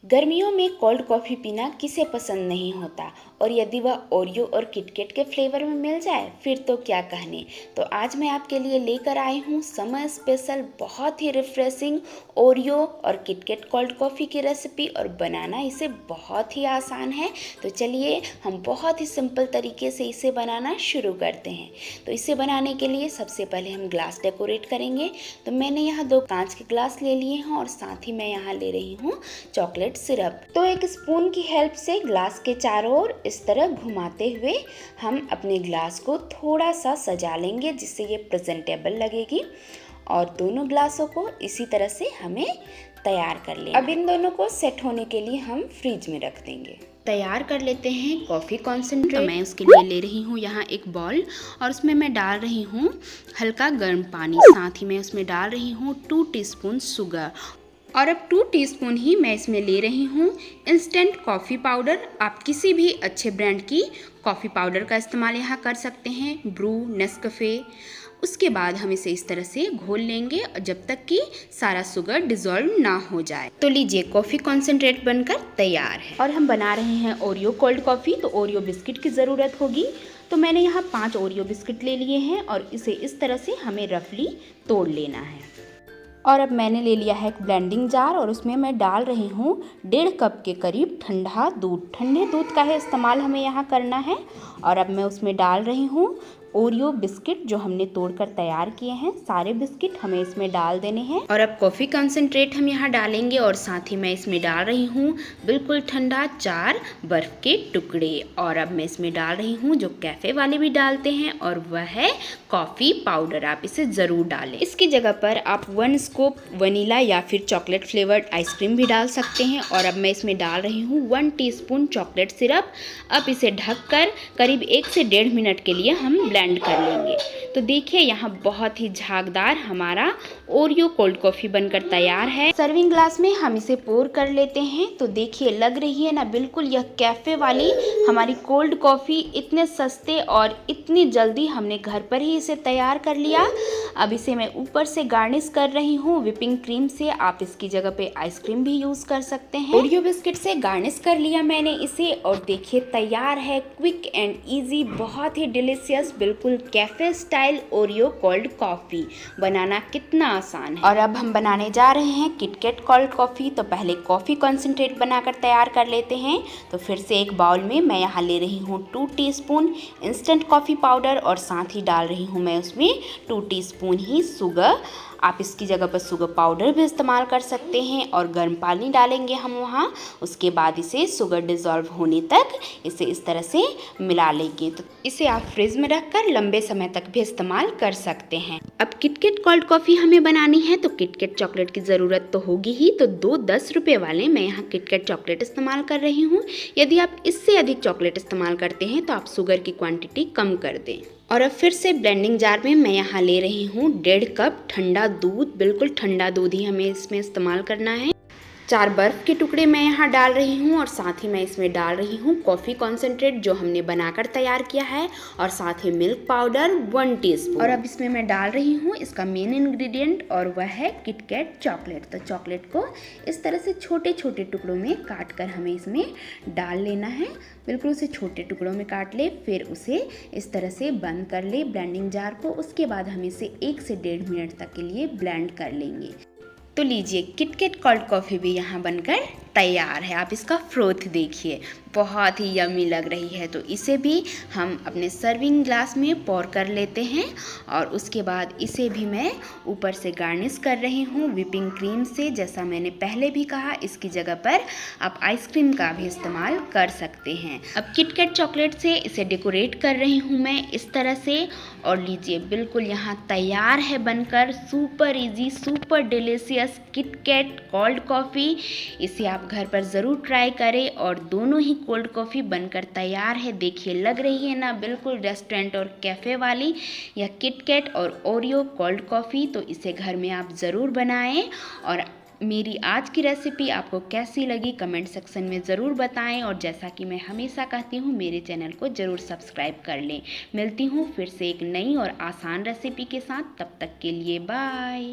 गर्मियों में cold coffee पीना किसे पसंद नहीं होता, और यदि वह ओरियो और किटकैट के फ्लेवर में मिल जाए फिर तो क्या कहने। तो आज मैं आपके लिए लेकर आई हूँ समर स्पेशल बहुत ही रिफ्रेशिंग ओरियो और किटकैट कोल्ड कॉफ़ी की रेसिपी, और बनाना इसे बहुत ही आसान है। तो चलिए हम बहुत ही सिंपल तरीके से इसे बनाना शुरू करते हैं। तो इसे बनाने के लिए सबसे पहले हम ग्लास डेकोरेट करेंगे। तो मैंने यहाँ 2 कांच के ग्लास ले लिए हैं और साथ ही मैं यहाँ ले रही हूँ चॉकलेट सिरप। तो एक स्पून की हेल्प से ग्लास के चारों ओर इस तरह घुमाते हुए हम अपने ग्लास को थोड़ा सा सजा लेंगे, जिससे ये प्रेजेंटेबल लगेगी। और दोनों ग्लासों को इसी तरह से हमें तैयार कर लेना। अब इन दोनों को सेट होने के लिए हम फ्रिज में रख देंगे। तैयार कर लेते हैं कॉफ़ी कॉन्सेंट्रेट। तो मैं उसके लिए ले रही हूँ यहाँ एक बॉल, और उसमें मैं डाल रही हूँ हल्का गर्म पानी। साथ ही मैं उसमें डाल रही हूँ 2 टीस्पून शुगर, और अब 2 टीस्पून ही मैं इसमें ले रही हूँ इंस्टेंट कॉफ़ी पाउडर। आप किसी भी अच्छे ब्रांड की कॉफ़ी पाउडर का इस्तेमाल यहाँ कर सकते हैं, ब्रू, नेस्कफ़े। उसके बाद हम इसे इस तरह से घोल लेंगे जब तक कि सारा शुगर डिज़ोल्व ना हो जाए। तो लीजिए कॉफ़ी कॉन्सेंट्रेट बनकर तैयार है। और हम बना रहे हैं ओरियो कोल्ड कॉफ़ी, तो ओरियो बिस्किट की ज़रूरत होगी। तो मैंने यहाँ 5 ओरियो बिस्किट ले लिए हैं और इसे इस तरह से हमें रफली तोड़ लेना है। और अब मैंने ले लिया है एक ब्लेंडिंग जार, और उसमें मैं डाल रही हूँ 1.5 कप के करीब ठंडा दूध। ठंडे दूध का ही इस्तेमाल हमें यहाँ करना है। और अब मैं उसमें डाल रही हूँ ओरियो बिस्किट जो हमने तोड़कर तैयार किए हैं। सारे बिस्किट हमें इसमें डाल देने हैं। और अब कॉफ़ी कंसंट्रेट हम यहाँ डालेंगे, और साथ ही मैं इसमें डाल रही हूँ बिल्कुल ठंडा 4 बर्फ़ के टुकड़े। और अब मैं इसमें डाल रही हूँ जो कैफ़े वाले भी डालते हैं, और वह है कॉफ़ी पाउडर। आप इसे ज़रूर डालें। इसकी जगह पर आप 1 स्कूप वनीला या फिर चॉकलेट फ्लेवर्ड आइसक्रीम भी डाल सकते हैं। और अब मैं इसमें डाल रही हूँ 1 टीस्पून चॉकलेट सिरप। अब इसे ढककर करीब 1 से 1.5 मिनट के लिए हम ब्लेंड कर लेंगे। तो देखिए यहाँ बहुत ही झागदार हमारा ओरियो कोल्ड कॉफ़ी बनकर तैयार है। सर्विंग ग्लास में हम इसे पोर कर लेते हैं। तो देखिए लग रही है ना बिल्कुल यह कैफ़े वाली हमारी कोल्ड कॉफ़ी। इतने सस्ते और इतनी जल्दी हमने घर पर ही इसे तैयार कर लिया। अब इसे मैं ऊपर से गार्निश कर रही हूँ व्हिपिंग क्रीम से। आप इसकी जगह पे आइसक्रीम भी यूज़ कर सकते हैं। ओरियो बिस्किट से गार्निश कर लिया मैंने इसे, और देखिए तैयार है क्विक एंड ईजी, बहुत ही डिलीशियस, बिल्कुल cafe style Oreo cold coffee. बनाना कितना आसान है। और अब हम बनाने जा रहे हैं किटकैट कोल्ड कॉफ़ी। तो पहले कॉफ़ी कॉन्सेंट्रेट बनाकर तैयार कर लेते हैं। तो फिर से एक बाउल में मैं यहाँ ले रही हूँ 2 टीस्पून इंस्टेंट कॉफ़ी पाउडर, और साथ ही डाल रही हूँ मैं उसमें 2 टीस्पून ही शुगर। आप इसकी जगह पर शुगर पाउडर भी इस्तेमाल कर सकते हैं। और गर्म पानी डालेंगे हम वहाँ। उसके बाद इसे शुगर डिज़ोल्व होने तक इसे इस तरह से मिला लेंगे। तो इसे आप फ्रिज में रखकर लंबे समय तक भी इस्तेमाल कर सकते हैं। अब किटकैट कोल्ड कॉफ़ी हमें बनानी है, तो किटकैट चॉकलेट की ज़रूरत तो होगी ही। तो 2 10 रुपये वाले मैं यहाँ किटकैट चॉकलेट इस्तेमाल कर रही हूँ। यदि आप इससे अधिक चॉकलेट इस्तेमाल करते हैं तो आप शुगर की क्वांटिटी कम कर दें। और अब फिर से ब्लेंडिंग जार में मैं यहाँ ले रही हूँ 1.5 कप ठंडा दूध। बिल्कुल ठंडा दूध ही हमें इसमें इस्तेमाल करना है। 4 बर्फ़ के टुकड़े मैं यहाँ डाल रही हूँ, और साथ ही मैं इसमें डाल रही हूँ कॉफ़ी कॉन्सेंट्रेट जो हमने बनाकर तैयार किया है, और साथ ही मिल्क पाउडर 1 टीस्पून। और अब इसमें मैं डाल रही हूँ इसका मेन इंग्रेडिएंट, और वह है किटकैट चॉकलेट। तो चॉकलेट को इस तरह से छोटे छोटे टुकड़ों में काट कर हमें इसमें डाल लेना है। बिल्कुल उसे छोटे टुकड़ों में काट ले, फिर उसे इस तरह से बंद कर ले ब्लेंडिंग जार को। उसके बाद हम इसे 1 से 1.5 मिनट तक के लिए ब्लेंड कर लेंगे। तो लीजिए किटकैट कोल्ड कॉफ़ी भी यहाँ बनकर तैयार है। आप इसका फ्रोथ देखिए, बहुत ही यम्मी लग रही है। तो इसे भी हम अपने सर्विंग ग्लास में पोर कर लेते हैं, और उसके बाद इसे भी मैं ऊपर से गार्निश कर रही हूँ व्हिपिंग क्रीम से। जैसा मैंने पहले भी कहा, इसकी जगह पर आप आइसक्रीम का भी इस्तेमाल कर सकते हैं। अब किटकैट चॉकलेट से इसे डेकोरेट कर रही हूँ मैं इस तरह से। और लीजिए बिल्कुल यहाँ तैयार है बनकर super easy, super delicious KitKat cold coffee. इसे आप घर पर ज़रूर ट्राई करें। और दोनों ही कोल्ड कॉफ़ी बनकर तैयार है। देखिए लग रही है ना बिल्कुल रेस्टोरेंट और कैफ़े वाली यह किटकैट और ओरियो कोल्ड कॉफ़ी। तो इसे घर में आप ज़रूर बनाएं। और मेरी आज की रेसिपी आपको कैसी लगी कमेंट सेक्शन में ज़रूर बताएं। और जैसा कि मैं हमेशा कहती हूँ, मेरे चैनल को ज़रूर सब्सक्राइब कर लें। मिलती हूँ फिर से एक नई और आसान रेसिपी के साथ। तब तक के लिए बाय।